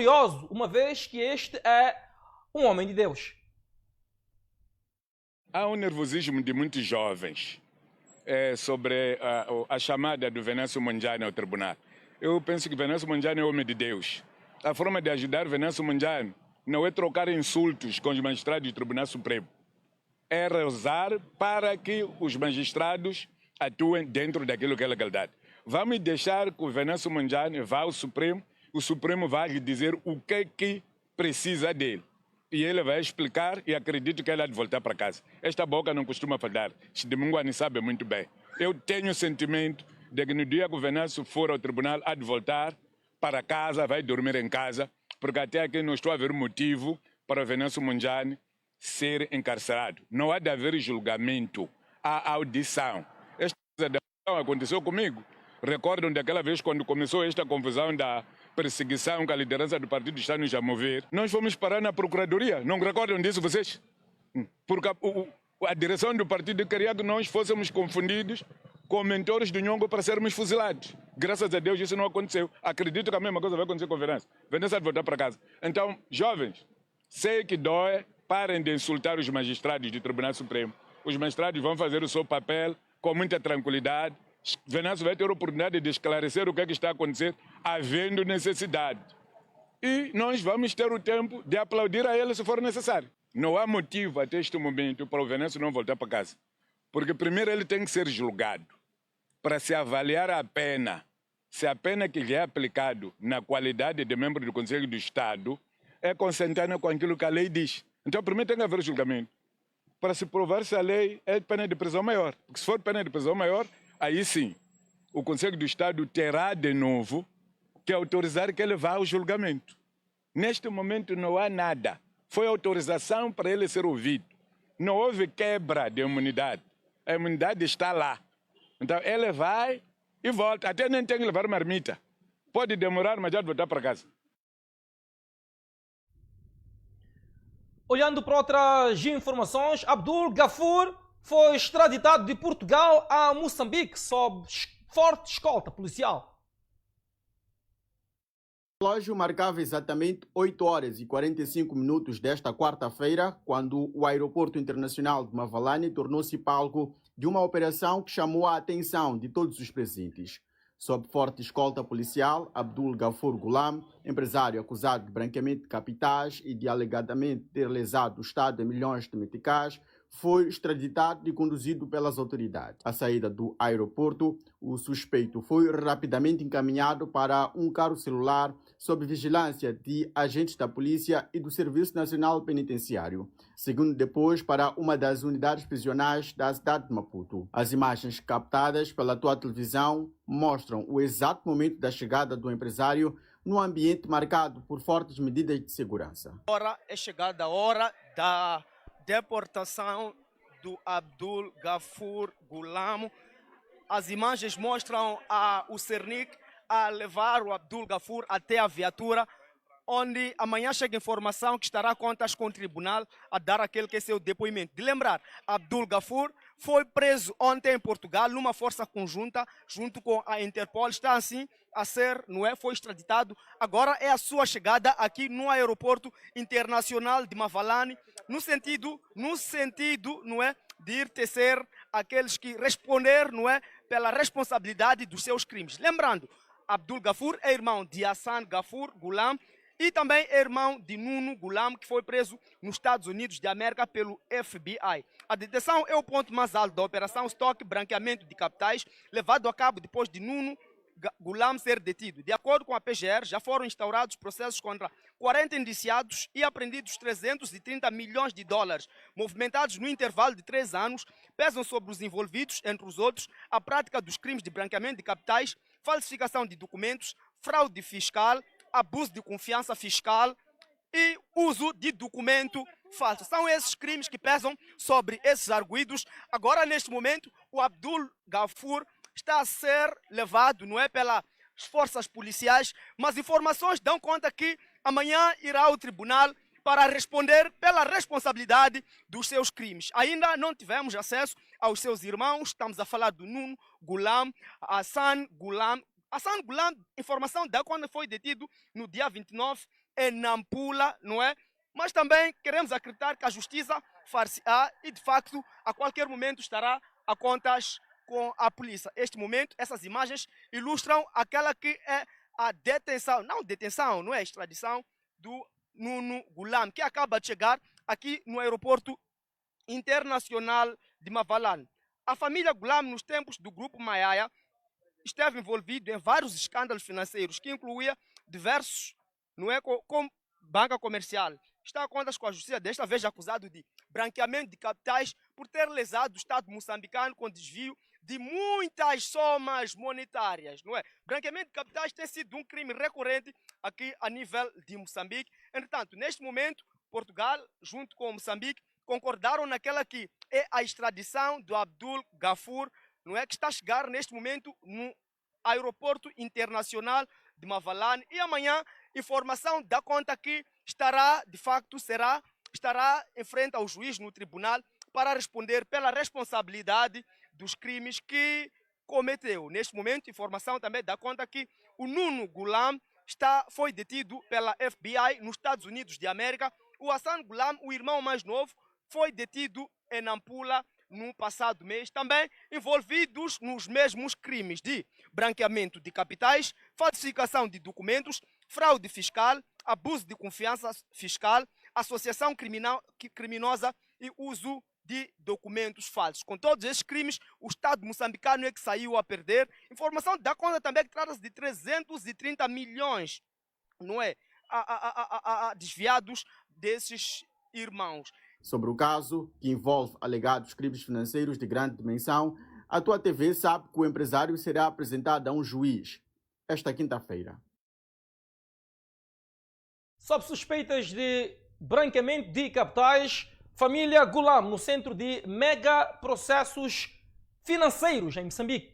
curioso, uma vez que este é um homem de Deus. Há um nervosismo de muitos jovens sobre a chamada do Venâncio Mondlane ao tribunal. Eu penso que Venâncio Mondlane é homem de Deus. A forma de ajudar Venâncio Mondlane não é trocar insultos com os magistrados do Tribunal Supremo. É rezar para que os magistrados atuem dentro daquilo que é legalidade. Vamos deixar que o Venâncio Mondlane vá ao Supremo, o Supremo vai lhe dizer o que precisa dele. E ele vai explicar e acredito que ele há de voltar para casa. Esta boca não costuma falhar. Chidimunguani sabe muito bem. Eu tenho o sentimento de que no dia que o Venâncio for ao tribunal, há de voltar para casa, vai dormir em casa, porque até aqui não estou a ver motivo para o Venâncio Mondlane ser encarcerado. Não há de haver julgamento, há audição. Esta coisa da audição aconteceu comigo. Recordam daquela vez quando começou esta confusão da perseguição que a liderança do partido está nos a mover? Nós fomos parar na procuradoria. Não recordam disso vocês? Porque a direção do partido queria que nós fôssemos confundidos com mentores do Nhongo para sermos fuzilados. Graças a Deus isso não aconteceu. Acredito que a mesma coisa vai acontecer com o Venâncio. Venâncio vai voltar para casa. Então, jovens, sei que dói, parem de insultar os magistrados do Tribunal Supremo. Os magistrados vão fazer o seu papel com muita tranquilidade. Venâncio vai ter a oportunidade de esclarecer o que é que está a acontecer, havendo necessidade. E nós vamos ter o tempo de aplaudir a ele se for necessário. Não há motivo até este momento para o Venâncio não voltar para casa. Porque primeiro ele tem que ser julgado para se avaliar a pena. Se a pena que lhe é aplicado na qualidade de membro do Conselho do Estado é consentânea com aquilo que a lei diz. Então primeiro tem que haver julgamento para se provar se a lei é pena de prisão maior. Porque se for pena de prisão maior, aí sim, o Conselho do Estado terá de novo que autorizar que ele vá ao julgamento. Neste momento não há nada. Foi autorização para ele ser ouvido. Não houve quebra de imunidade. A imunidade está lá. Então ele vai e volta. Até nem tem que levar marmita. Pode demorar, mas já de voltar para casa. Olhando para outras informações, Abdul Gafur foi extraditado de Portugal a Moçambique sob forte escolta policial. O relógio marcava exatamente 8 horas e 45 minutos desta quarta-feira, quando o aeroporto internacional de Mavalane tornou-se palco de uma operação que chamou a atenção de todos os presentes. Sob forte escolta policial, Abdul Gafur Gulam, empresário acusado de branqueamento de capitais e de alegadamente ter lesado o Estado em milhões de meticais, foi extraditado e conduzido pelas autoridades. À saída do aeroporto, o suspeito foi rapidamente encaminhado para um carro celular sob vigilância de agentes da polícia e do Serviço Nacional Penitenciário, segundo depois para uma das unidades prisionais da cidade de Maputo. As imagens captadas pela tua televisão mostram o exato momento da chegada do empresário num ambiente marcado por fortes medidas de segurança. Agora é chegada a hora da deportação do Abdul Gafur Gulam. As imagens mostram o Cernic a levar o Abdul Gafur até a viatura, onde amanhã chega informação que estará contas com o tribunal a dar aquele que é seu depoimento. De lembrar, Abdul Gafur foi preso ontem em Portugal numa força conjunta junto com a Interpol, está assim a ser, não é, foi extraditado. Agora é a sua chegada aqui no aeroporto internacional de Mavalane, no sentido, não é, de ir tecer aqueles que responder, não é, pela responsabilidade dos seus crimes. Lembrando, Abdul Gafur é irmão de Hassan Gafur Gulam e também é irmão de Nuno Gulam, que foi preso nos Estados Unidos de América pelo FBI. A detenção é o ponto mais alto da operação Estoque Branqueamento de Capitais, levado a cabo depois de Nuno Gulam ser detido. De acordo com a PGR, já foram instaurados processos contra 40 indiciados e apreendidos 330 milhões de dólares, movimentados no intervalo de 3 anos, pesam sobre os envolvidos, entre os outros, a prática dos crimes de branqueamento de capitais, falsificação de documentos, fraude fiscal, abuso de confiança fiscal e uso de documento falso. São esses crimes que pesam sobre esses arguidos. Agora, neste momento, o Abdul Gafur está a ser levado, não é, pelas forças policiais, mas informações dão conta que amanhã irá ao tribunal para responder pela responsabilidade dos seus crimes. Ainda não tivemos acesso aos seus irmãos, estamos a falar do Nuno Gulam, Hassan Gulam. Hassan Gulam, informação da quando foi detido no dia 29 em Nampula, não é? Mas também queremos acreditar que a justiça far-se-á e, de facto, a qualquer momento estará a contas com a polícia. Este momento, essas imagens ilustram aquela que é a detenção, não é extradição, do Nuno Gulam, que acaba de chegar aqui no aeroporto internacional de Mavalane. A família Gulam, nos tempos do Grupo Maiaia, esteve envolvido em vários escândalos financeiros, que incluía diversos, não é, com banca comercial. Está a contas com a justiça, desta vez acusado de branqueamento de capitais por ter lesado o Estado moçambicano com desvio de muitas somas monetárias, não é? Branqueamento de capitais tem sido um crime recorrente aqui a nível de Moçambique. Entretanto, neste momento, Portugal, junto com Moçambique, concordaram naquela que é a extradição do Abdul Gafur, não é, que está a chegar neste momento no aeroporto internacional de Mavalane, e amanhã informação dá conta que estará, de facto, estará em frente ao juiz no tribunal para responder pela responsabilidade dos crimes que cometeu. Neste momento, informação também dá conta que o Nuno Gulam foi detido pela FBI nos Estados Unidos de América. O Hassan Gulam, o irmão mais novo, foi detido em Nampula no passado mês, também envolvidos nos mesmos crimes de branqueamento de capitais, falsificação de documentos, fraude fiscal, abuso de confiança fiscal, associação criminosa e uso de documentos falsos. Com todos esses crimes, o Estado moçambicano é que saiu a perder. Informação dá conta também que trata-se de 330 milhões, não é, desviados desses irmãos. Sobre o caso, que envolve alegados crimes financeiros de grande dimensão, a Tua TV sabe que o empresário será apresentado a um juiz esta quinta-feira. Sob suspeitas de branqueamento de capitais, família Gulam no centro de mega processos financeiros em Moçambique.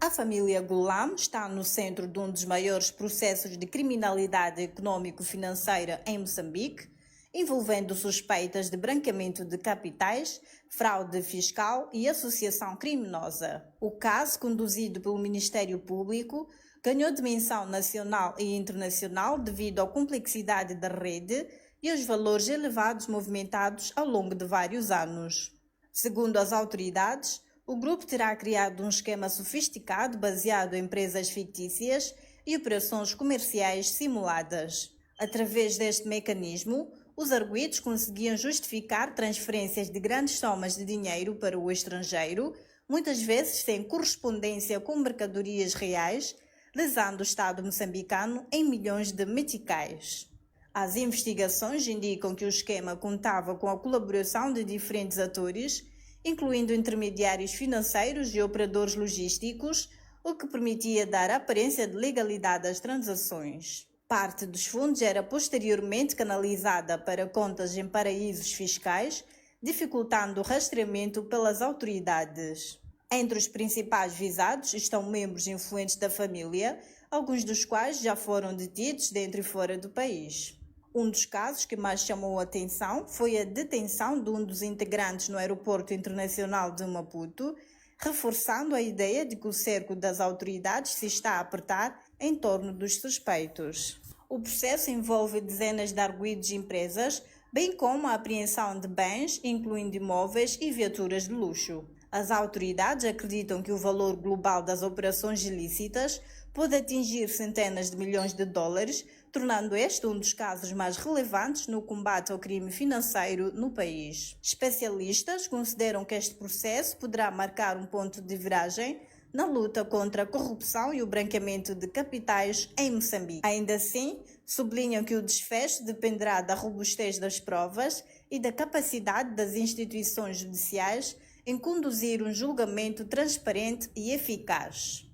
A família Gulam está no centro de um dos maiores processos de criminalidade econômico-financeira em Moçambique, envolvendo suspeitas de branqueamento de capitais, fraude fiscal e associação criminosa. O caso, conduzido pelo Ministério Público, ganhou dimensão nacional e internacional devido à complexidade da rede e aos valores elevados movimentados ao longo de vários anos. Segundo as autoridades, o grupo terá criado um esquema sofisticado baseado em empresas fictícias e operações comerciais simuladas. Através deste mecanismo, os arguidos conseguiam justificar transferências de grandes somas de dinheiro para o estrangeiro, muitas vezes sem correspondência com mercadorias reais, lesando o Estado moçambicano em milhões de meticais. As investigações indicam que o esquema contava com a colaboração de diferentes atores, incluindo intermediários financeiros e operadores logísticos, o que permitia dar a aparência de legalidade às transações. Parte dos fundos era posteriormente canalizada para contas em paraísos fiscais, dificultando o rastreamento pelas autoridades. Entre os principais visados estão membros influentes da família, alguns dos quais já foram detidos dentro e fora do país. Um dos casos que mais chamou a atenção foi a detenção de um dos integrantes no aeroporto internacional de Maputo, reforçando a ideia de que o cerco das autoridades se está a apertar em torno dos suspeitos. O processo envolve dezenas de arguidos de empresas, bem como a apreensão de bens, incluindo imóveis e viaturas de luxo. As autoridades acreditam que o valor global das operações ilícitas pode atingir centenas de milhões de dólares, tornando este um dos casos mais relevantes no combate ao crime financeiro no país. Especialistas consideram que este processo poderá marcar um ponto de viragem na luta contra a corrupção e o branqueamento de capitais em Moçambique. Ainda assim, sublinham que o desfecho dependerá da robustez das provas e da capacidade das instituições judiciais em conduzir um julgamento transparente e eficaz.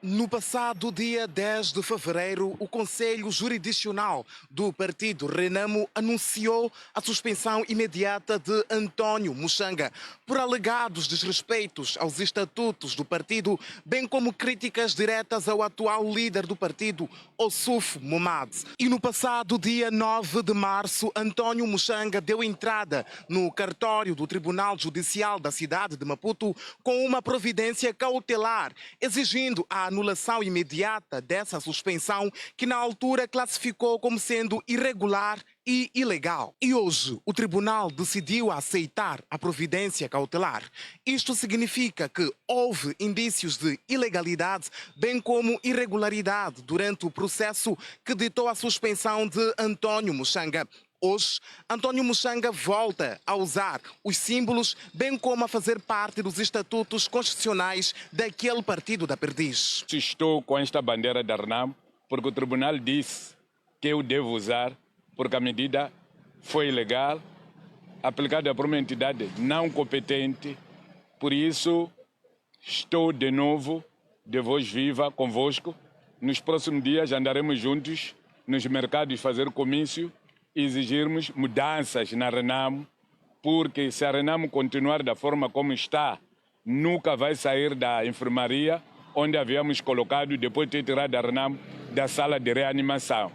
No passado dia 10 de fevereiro, o Conselho Jurisdicional do partido Renamo anunciou a suspensão imediata de António Muxanga por alegados desrespeitos aos estatutos do partido, bem como críticas diretas ao atual líder do partido, Ossuf Momad. E no passado dia 9 de março, António Muxanga deu entrada no cartório do Tribunal Judicial da cidade de Maputo com uma providência cautelar, exigindo a anulação imediata dessa suspensão que na altura classificou como sendo irregular e ilegal. E hoje o tribunal decidiu aceitar a providência cautelar. Isto significa que houve indícios de ilegalidade, bem como irregularidade durante o processo que ditou a suspensão de António Muxanga. Hoje, António Muxanga volta a usar os símbolos, bem como a fazer parte dos estatutos constitucionais daquele partido da Perdiz. Estou com esta bandeira da Renamo porque o tribunal disse que eu devo usar, porque a medida foi ilegal, aplicada por uma entidade não competente. Por isso, estou de novo de voz viva convosco. Nos próximos dias andaremos juntos nos mercados fazer comício e exigirmos mudanças na Renamo, porque se a Renamo continuar da forma como está, nunca vai sair da enfermaria onde havíamos colocado depois de ter tirado a Renamo da sala de reanimação.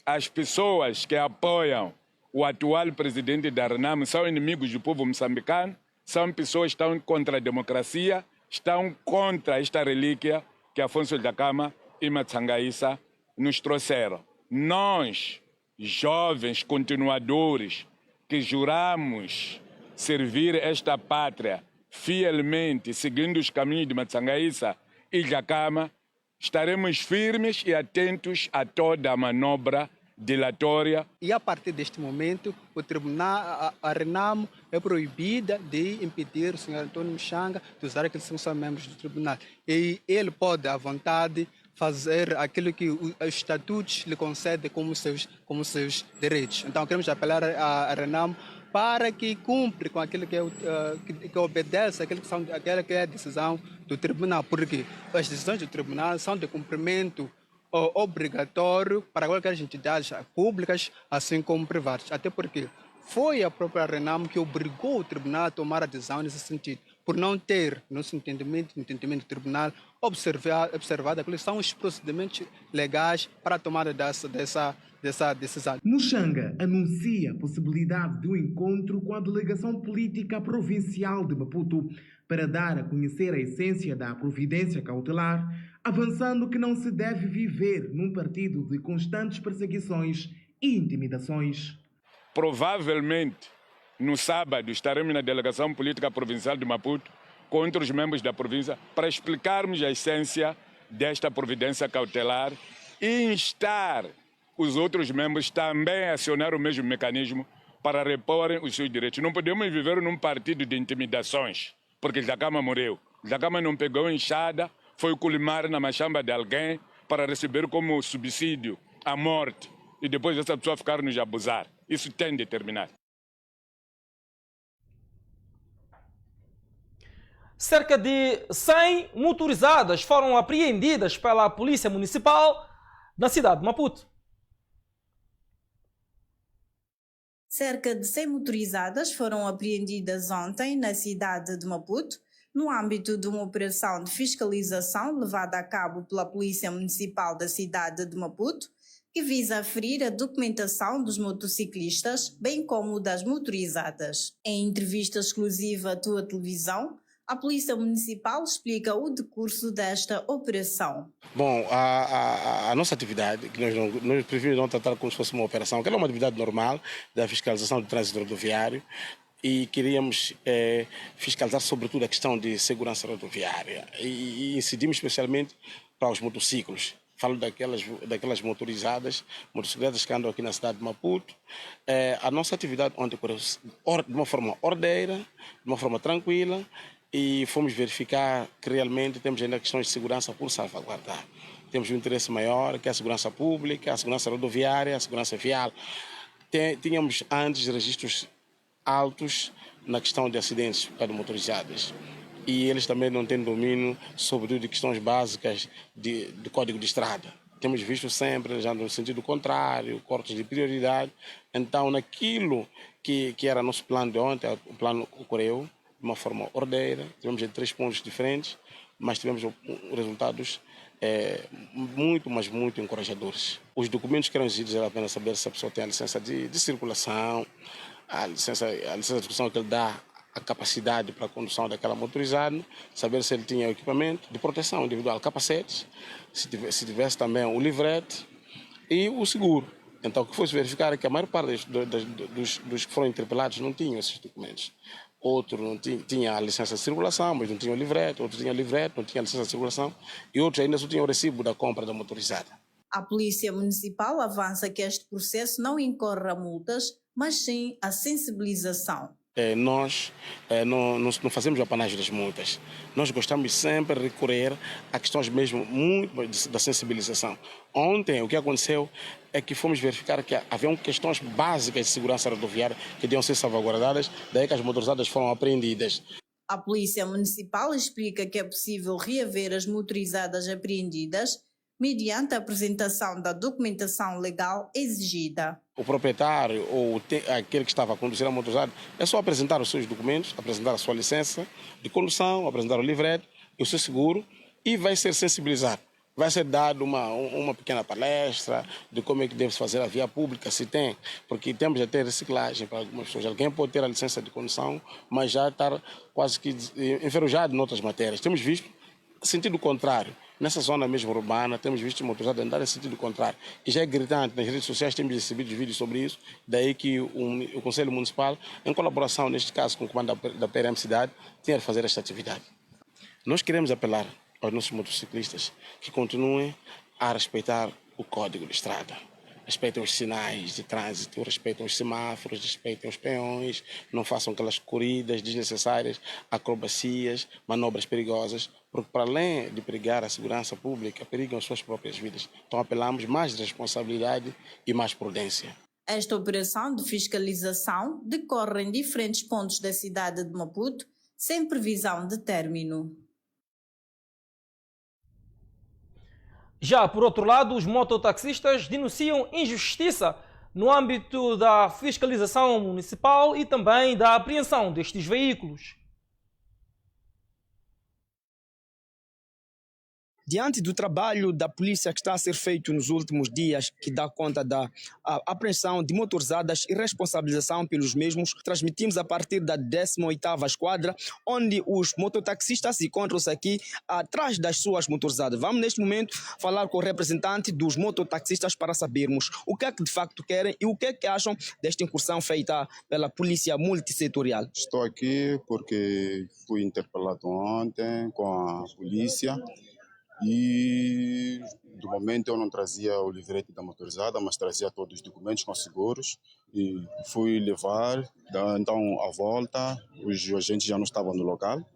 As pessoas que apoiam o atual presidente da Renamo são inimigos do povo moçambicano, são pessoas que estão contra a democracia, estão contra esta relíquia que Afonso Dhlakama e Matsangaissa nos trouxeram. Nós, jovens continuadores que juramos servir esta pátria fielmente, seguindo os caminhos de Matsangaissa e Dhlakama, estaremos firmes e atentos a toda a manobra dilatória. E a partir deste momento, o tribunal, a Renamo é proibida de impedir o senhor António Muxanga de usar aqueles que são membros do tribunal. E ele pode, à vontade, fazer aquilo que os estatutos lhe concedem como seus direitos. Então, queremos apelar à Renamo para que cumpra com aquilo que obedece àquela que é a decisão do tribunal, porque as decisões do tribunal são de cumprimento obrigatório para qualquer entidades públicas, assim como privadas. Até porque foi a própria Renamo que obrigou o tribunal a tomar a decisão nesse sentido, por não ter, no nosso entendimento do tribunal, observado quais são os procedimentos legais para a tomada dessa decisão. Muxanga anuncia a possibilidade de um encontro com a delegação política provincial de Maputo para dar a conhecer a essência da providência cautelar, avançando que não se deve viver num partido de constantes perseguições e intimidações. Provavelmente, no sábado, estaremos na delegação política provincial de Maputo contra os membros da província para explicarmos a essência desta providência cautelar e instar os outros membros também a acionar o mesmo mecanismo para reporem os seus direitos. Não podemos viver num partido de intimidações, porque Dhlakama morreu. Dhlakama não pegou enxada, foi colimar na machamba de alguém para receber como subsídio a morte e depois essa pessoa ficar nos abusar. Isso tem de terminar. Cerca de 100 motorizadas foram apreendidas pela Polícia Municipal na cidade de Maputo. Cerca de 100 motorizadas foram apreendidas ontem na cidade de Maputo, no âmbito de uma operação de fiscalização levada a cabo pela Polícia Municipal da cidade de Maputo, que visa aferir a documentação dos motociclistas, bem como das motorizadas. Em entrevista exclusiva à Tua Televisão, a Polícia Municipal explica o decurso desta operação. Bom, a nossa atividade, que nós preferimos não tratar como se fosse uma operação, que é uma atividade normal da fiscalização do trânsito rodoviário, e queríamos fiscalizar sobretudo a questão de segurança rodoviária e incidimos especialmente para os motociclos. Falo daquelas motorizadas, motocicletas que andam aqui na cidade de Maputo. A nossa atividade ontem ocorreu de uma forma ordeira, de uma forma tranquila, e fomos verificar que realmente temos ainda questões de segurança por salvaguardar. Temos um interesse maior, que é a segurança pública, a segurança rodoviária, a segurança vial. Tínhamos antes registros altos na questão de acidentes para motorizadas. e eles também não têm domínio, sobretudo de questões básicas do Código de Estrada. Temos visto sempre, já no sentido contrário, cortes de prioridade. Então, naquilo que era nosso plano de ontem, o plano ocorreu de uma forma ordeira, tivemos 3 pontos diferentes, mas tivemos resultados muito, mas muito encorajadores. Os documentos que eram exigidos era apenas saber se a pessoa tem a licença de circulação, a licença de circulação que ele dá a capacidade para a condução daquela motorizada, saber se ele tinha o equipamento de proteção individual, capacetes, se tivesse também o livrete e o seguro. Então, o que foi-se verificar é que a maior parte dos que foram interpelados não tinham esses documentos. Outro não tinha a licença de circulação, mas não tinha o livrete, outro tinha livrete, não tinha a licença de circulação, e outros ainda só tinham o recibo da compra da motorizada. A Polícia Municipal avança que este processo não incorre a multas, mas sim a sensibilização. Nós não fazemos o apanagem das multas. Nós gostamos sempre de recorrer a questões mesmo muito da sensibilização. Ontem, o que aconteceu é que fomos verificar que haviam questões básicas de segurança rodoviária que deviam ser salvaguardadas, daí que as motorizadas foram apreendidas. A Polícia Municipal explica que é possível reaver as motorizadas apreendidas mediante a apresentação da documentação legal exigida. O proprietário ou aquele que estava a conduzir a motorizada é só apresentar os seus documentos, apresentar a sua licença de condução, apresentar o livrete e o seu seguro e vai ser sensibilizado. Vai ser dado uma pequena palestra de como é que deve-se fazer a via pública, se tem, porque temos até reciclagem para algumas pessoas. Alguém pode ter a licença de condução, mas já estar quase que enferrujado em outras matérias. Temos visto sentido contrário. Nessa zona mesmo urbana, temos visto motorizados andar em sentido contrário. E já é gritante, nas redes sociais temos recebido vídeos sobre isso, daí que o Conselho Municipal, em colaboração, neste caso, com o comando da PRM Cidade, tinha de fazer esta atividade. Nós queremos apelar aos nossos motociclistas que continuem a respeitar o Código de Estrada. Respeitem os sinais de trânsito, respeitem os semáforos, respeitem os peões, não façam aquelas corridas desnecessárias, acrobacias, manobras perigosas, porque para além de perigar a segurança pública, perigam as suas próprias vidas. Então apelamos mais responsabilidade e mais prudência. Esta operação de fiscalização decorre em diferentes pontos da cidade de Maputo, sem previsão de término. Já por outro lado, os mototaxistas denunciam injustiça no âmbito da fiscalização municipal e também da apreensão destes veículos. Diante do trabalho da polícia que está a ser feito nos últimos dias, que dá conta da apreensão de motorizadas e responsabilização pelos mesmos, transmitimos a partir da 18ª Esquadra, onde os mototaxistas encontram-se aqui atrás das suas motorizadas. Vamos neste momento falar com o representante dos mototaxistas para sabermos o que é que de facto querem e o que é que acham desta incursão feita pela polícia multissetorial. Estou aqui porque fui interpelado ontem com a polícia. E, do momento, eu não trazia o livrete da motorizada, mas trazia todos os documentos com seguros. E fui levar, então, à volta, os agentes já não estavam no local.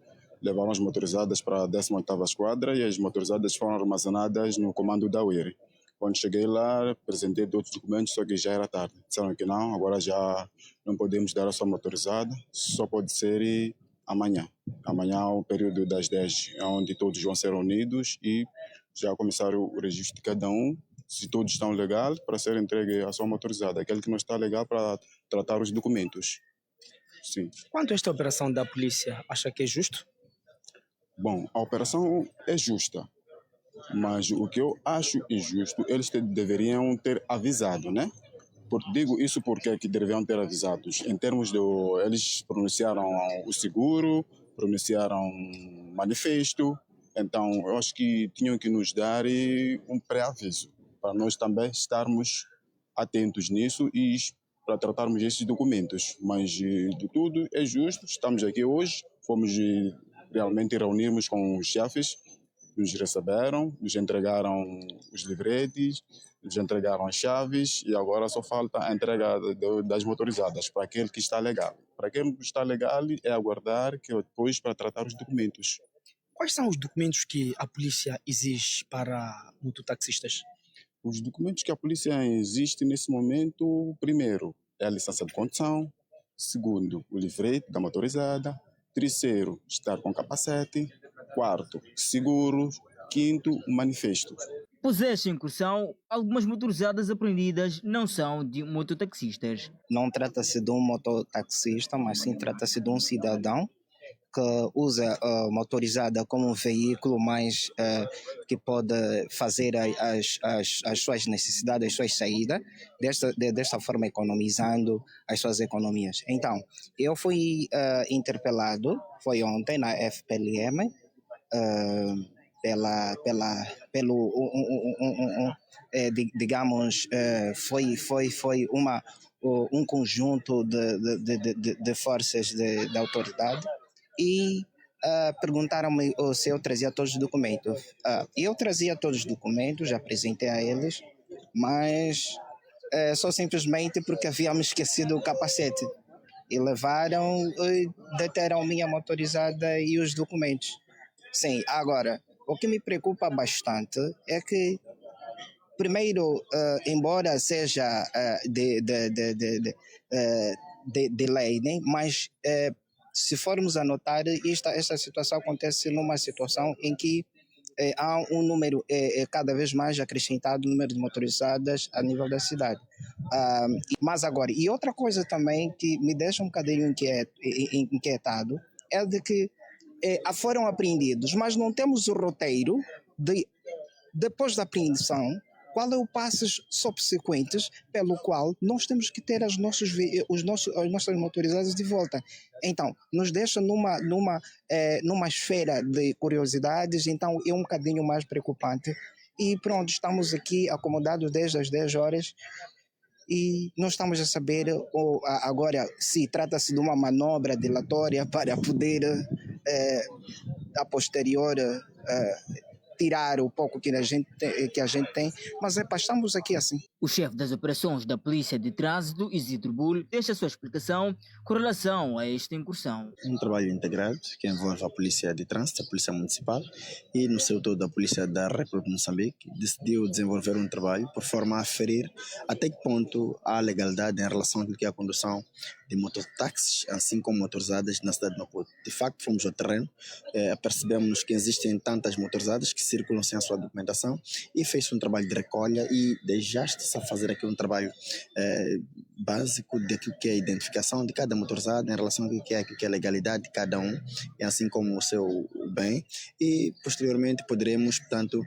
Levaram as motorizadas para a 18ª Esquadra e as motorizadas foram armazenadas no comando da UIRI. Quando cheguei lá, apresentei outros documentos, só que já era tarde. Disseram que não, agora já não podemos dar a sua motorizada, só pode ser amanhã. Amanhã é o período das 10, onde todos vão ser unidos e já começar o registro de cada um, se todos estão legais, para ser entregue a sua motorizada. Aquele que não está legal para tratar os documentos. Sim. Quanto a esta operação da polícia, acha que é justo? Bom, a operação é justa, mas o que eu acho injusto, eles deveriam ter avisado, né? Digo isso porque que deveriam ter avisados. Em termos de... Eles pronunciaram o seguro, pronunciaram manifesto. Então, eu acho que tinham que nos dar um pré-aviso para nós também estarmos atentos nisso e para tratarmos esses documentos. Mas, de tudo, é justo. Estamos aqui hoje. Fomos realmente reunirmos com os chefes. Nos receberam, nos entregaram os livretes, nos entregaram as chaves e agora só falta a entrega das motorizadas para aquele que está legal. Para quem está legal é aguardar que depois para tratar os documentos. Quais são os documentos que a polícia exige para mototaxistas? Os documentos que a polícia exige nesse momento, primeiro, é a licença de condução, segundo, o livrete da motorizada, Terceiro, estar com capacete. Quarto, seguro. Quinto, manifesto. Após esta incursão, algumas motorizadas apreendidas não são de mototaxistas. Não trata-se de um mototaxista, mas sim trata-se de um cidadão que usa a motorizada como um veículo mais que pode fazer as suas necessidades, as suas saídas, desta forma economizando as suas economias. Então, eu fui interpelado, foi ontem na FPLM, digamos, foi um conjunto de forças da autoridade e perguntaram-me se eu trazia todos os documentos. Eu trazia todos os documentos, já apresentei a eles, mas só simplesmente porque havia me esquecido o capacete. E levaram, deteram minha motorizada e os documentos. Sim, agora, o que me preocupa bastante é que, primeiro, embora seja de lei, né? Mas se formos a notar, esta situação acontece numa situação em que há um número cada vez mais acrescentado, número de motorizadas a nível da cidade. Mas agora, e outra coisa também que me deixa um bocadinho inquietado é de que foram apreendidos, mas não temos o roteiro depois da apreensão, qual é o passo subsequentes pelo qual nós temos que ter as nossas motorizadas de volta. Então, nos deixa numa esfera de curiosidades, então é um bocadinho mais preocupante. E pronto, estamos aqui acomodados desde as 10 horas e não estamos a saber agora se trata-se de uma manobra dilatória para poder, a posterior, tirar o pouco que a gente tem, mas estamos aqui assim. O chefe das operações da Polícia de Trânsito, Isidro Bull, deixa a sua explicação com relação a esta incursão. Um trabalho integrado que envolve a Polícia de Trânsito, a Polícia Municipal e, no seu todo, a Polícia da República de Moçambique, decidiu desenvolver um trabalho por forma a aferir até que ponto há legalidade em relação à condução de mototáxis, assim como motorizadas na cidade de Maputo. De facto, fomos ao terreno, percebemos que existem tantas motorizadas que circulam sem a sua documentação e fez um trabalho de recolha e já está a fazer aqui um trabalho básico daquilo que é a identificação de cada motorizada em relação ao que é a legalidade de cada um, e assim como o seu bem, e posteriormente poderemos, portanto,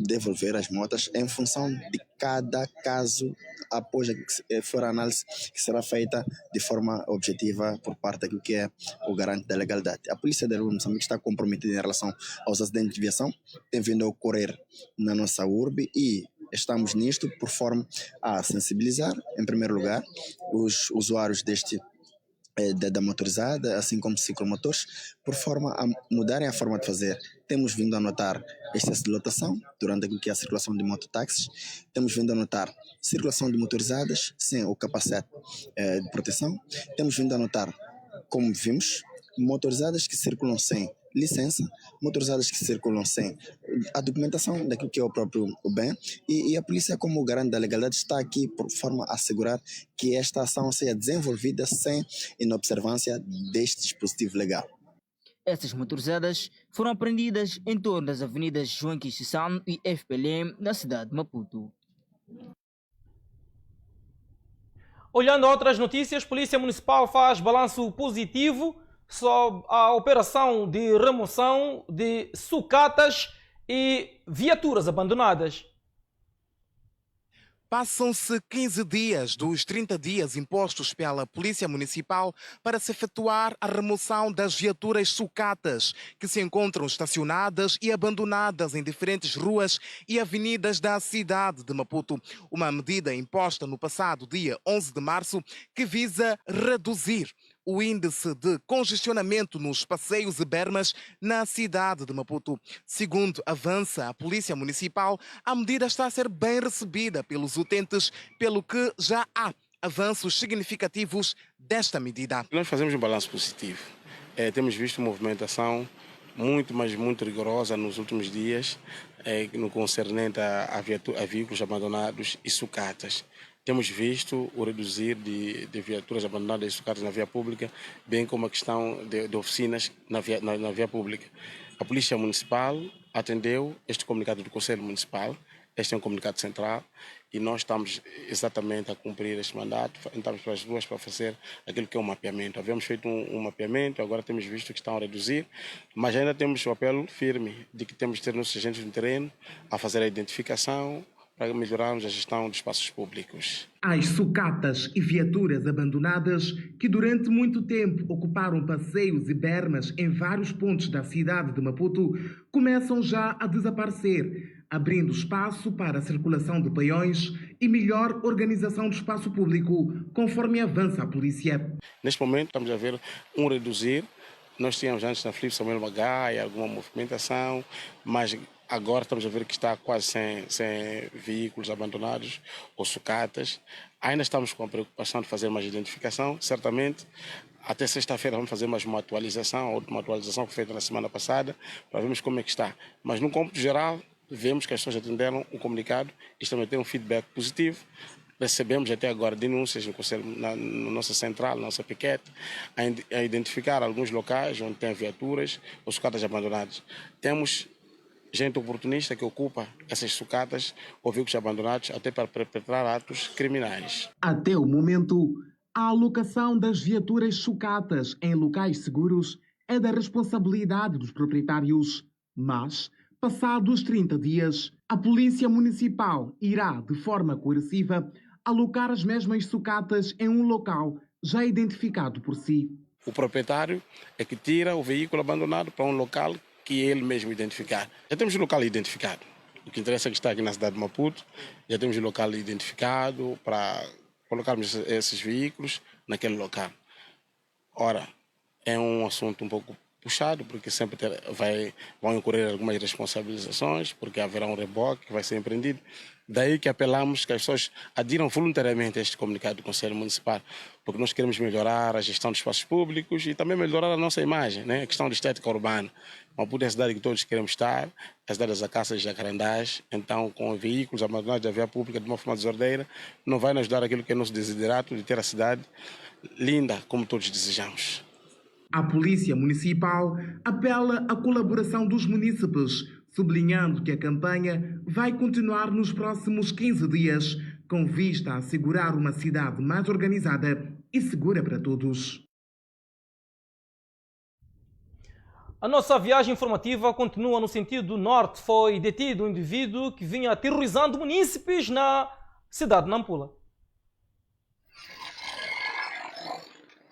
devolver as motas em função de cada caso após a for a análise que será feita de forma objetiva por parte daquilo que é o garante da legalidade. A Polícia da República de Moçambique está comprometida em relação aos acidentes de viação que têm vindo a ocorrer na nossa urbe e estamos nisto por forma a sensibilizar, em primeiro lugar, os usuários da motorizada, assim como ciclomotores, por forma a mudarem a forma de fazer. Temos vindo a notar excesso de lotação durante aquilo que é a circulação de mototáxis, temos vindo a notar circulação de motorizadas sem o capacete de proteção, temos vindo a notar, como vimos, motorizadas que circulam sem licença, motorizadas que circulam sem a documentação daquilo que é o próprio bem, e a polícia, como garante da legalidade, está aqui por forma a assegurar que esta ação seja desenvolvida sem inobservância deste dispositivo legal. Essas motorizadas foram apreendidas em torno das avenidas João Quixissano e FPLM na cidade de Maputo. Olhando a outras notícias, a Polícia Municipal faz balanço positivo sobre a operação de remoção de sucatas e viaturas abandonadas. Passam-se 15 dias dos 30 dias impostos pela Polícia Municipal para se efetuar a remoção das viaturas sucatas que se encontram estacionadas e abandonadas em diferentes ruas e avenidas da cidade de Maputo. Uma medida imposta no passado dia 11 de março que visa reduzir o índice de congestionamento nos passeios e bermas na cidade de Maputo. Segundo avança a Polícia Municipal, a medida está a ser bem recebida pelos utentes, pelo que já há avanços significativos desta medida. Nós fazemos um balanço positivo. Temos visto movimentação muito rigorosa nos últimos dias no concernente a veículos abandonados e sucatas. temos visto o reduzir de viaturas abandonadas e sucatas na via pública, bem como a questão de oficinas na via pública. A Polícia Municipal atendeu este comunicado do Conselho Municipal. Este é um comunicado central e nós estamos exatamente a cumprir este mandato. Entramos para as ruas para fazer aquilo que é um mapeamento. Havíamos feito um mapeamento, agora temos visto que estão a reduzir, mas ainda temos o apelo firme de que temos de ter nossos agentes no terreno a fazer a identificação para melhorarmos a gestão dos espaços públicos. As sucatas e viaturas abandonadas que durante muito tempo ocuparam passeios e bermas em vários pontos da cidade de Maputo começam já a desaparecer, abrindo espaço para a circulação de peões e melhor organização do espaço público, conforme avança a polícia. Neste momento estamos a ver um reduzir. Nós tínhamos antes na Filipe Samuel Magaia alguma movimentação, mas agora estamos a ver que está quase sem veículos abandonados ou sucatas. Ainda estamos com a preocupação de fazer mais identificação, certamente. Até sexta-feira vamos fazer mais uma atualização, a última atualização foi feita na semana passada, para vermos como é que está. Mas no cômputo geral, vemos que as pessoas atenderam o comunicado e também tem um feedback positivo. Recebemos até agora denúncias no Conselho, na nossa central, na nossa piquete, a identificar alguns locais onde tem viaturas ou sucatas abandonadas. Temos gente oportunista que ocupa essas sucatas ou veículos abandonados até para perpetrar atos criminais. Até o momento, a alocação das viaturas sucatas em locais seguros é da responsabilidade dos proprietários, mas passados 30 dias, a Polícia Municipal irá, de forma coerciva, alocar as mesmas sucatas em um local já identificado por si. O proprietário é que tira o veículo abandonado para um local que ele mesmo identificar. Já temos o local identificado. O que interessa é que está aqui na cidade de Maputo, já temos o local identificado para colocarmos esses veículos naquele local. Ora, é um assunto um pouco puxado, porque sempre vão incorrer algumas responsabilizações, porque haverá um reboque que vai ser empreendido. Daí que apelamos que as pessoas adiram voluntariamente a este comunicado do Conselho Municipal, porque nós queremos melhorar a gestão dos espaços públicos e também melhorar a nossa imagem, né? A questão de estética urbana. Maputo é a cidade que todos queremos estar, a cidade das Acaças e Jacarandás, então com veículos abandonados da via pública de uma forma desordeira, não vai nos dar aquilo que é nosso desiderato de ter a cidade linda como todos desejamos. A Polícia Municipal apela à colaboração dos munícipes, sublinhando que a campanha vai continuar nos próximos 15 dias, com vista a assegurar uma cidade mais organizada e segura para todos. A nossa viagem informativa continua no sentido norte. Foi detido um indivíduo que vinha aterrorizando munícipes na cidade de Nampula.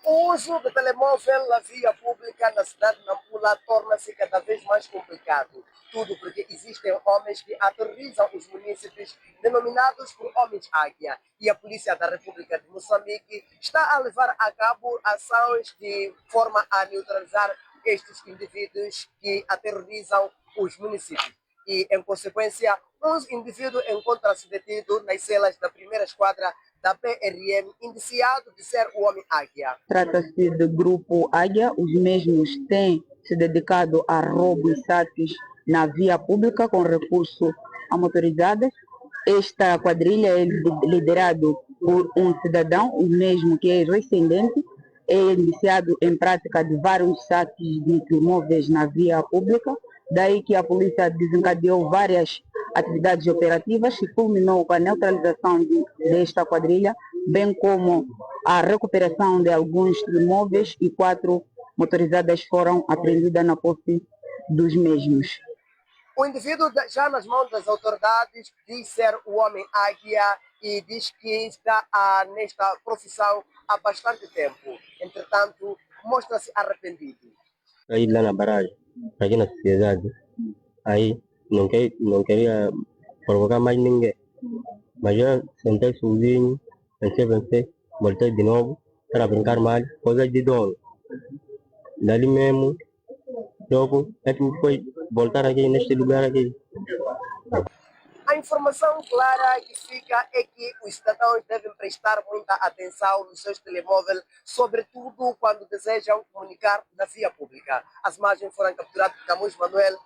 O uso do telemóvel na via pública na cidade de Nampula torna-se cada vez mais complicado. Tudo porque existem homens que aterrorizam os munícipes, denominados por homens-águia. E a Polícia da República de Moçambique está a levar a cabo ações de forma a neutralizar estes indivíduos que aterrorizam os municípios. E, em consequência, um indivíduo encontra-se detido nas celas da primeira esquadra da PRM, indiciado de ser o Homem-Águia. Trata-se do grupo Águia. Os mesmos têm se dedicado a roubos e saques na via pública com recurso a motorizadas. Esta quadrilha é liderado por um cidadão, o mesmo que é recendente, é indiciado em prática de vários saques de micromóveis na via pública. Daí que a polícia desencadeou várias atividades operativas e culminou com a neutralização desta quadrilha, bem como a recuperação de alguns imóveis e 4 motorizadas foram apreendidas na posse dos mesmos. O indivíduo, já nas mãos das autoridades, diz ser o Homem-Águia e diz que está nesta profissão há bastante tempo. Entretanto, mostra-se arrependido. Aí lá na barragem, aqui na sociedade, aí não queria provocar mais ninguém. Mas eu sentei sozinho, pensei, voltei de novo para brincar mais, coisa de dono. Dali mesmo, logo, é que me foi voltar aqui neste lugar aqui. A informação clara que fica é que os cidadãos devem prestar muita atenção nos seus telemóveis, sobretudo quando desejam comunicar na via pública. As imagens foram capturadas por Camus Manuel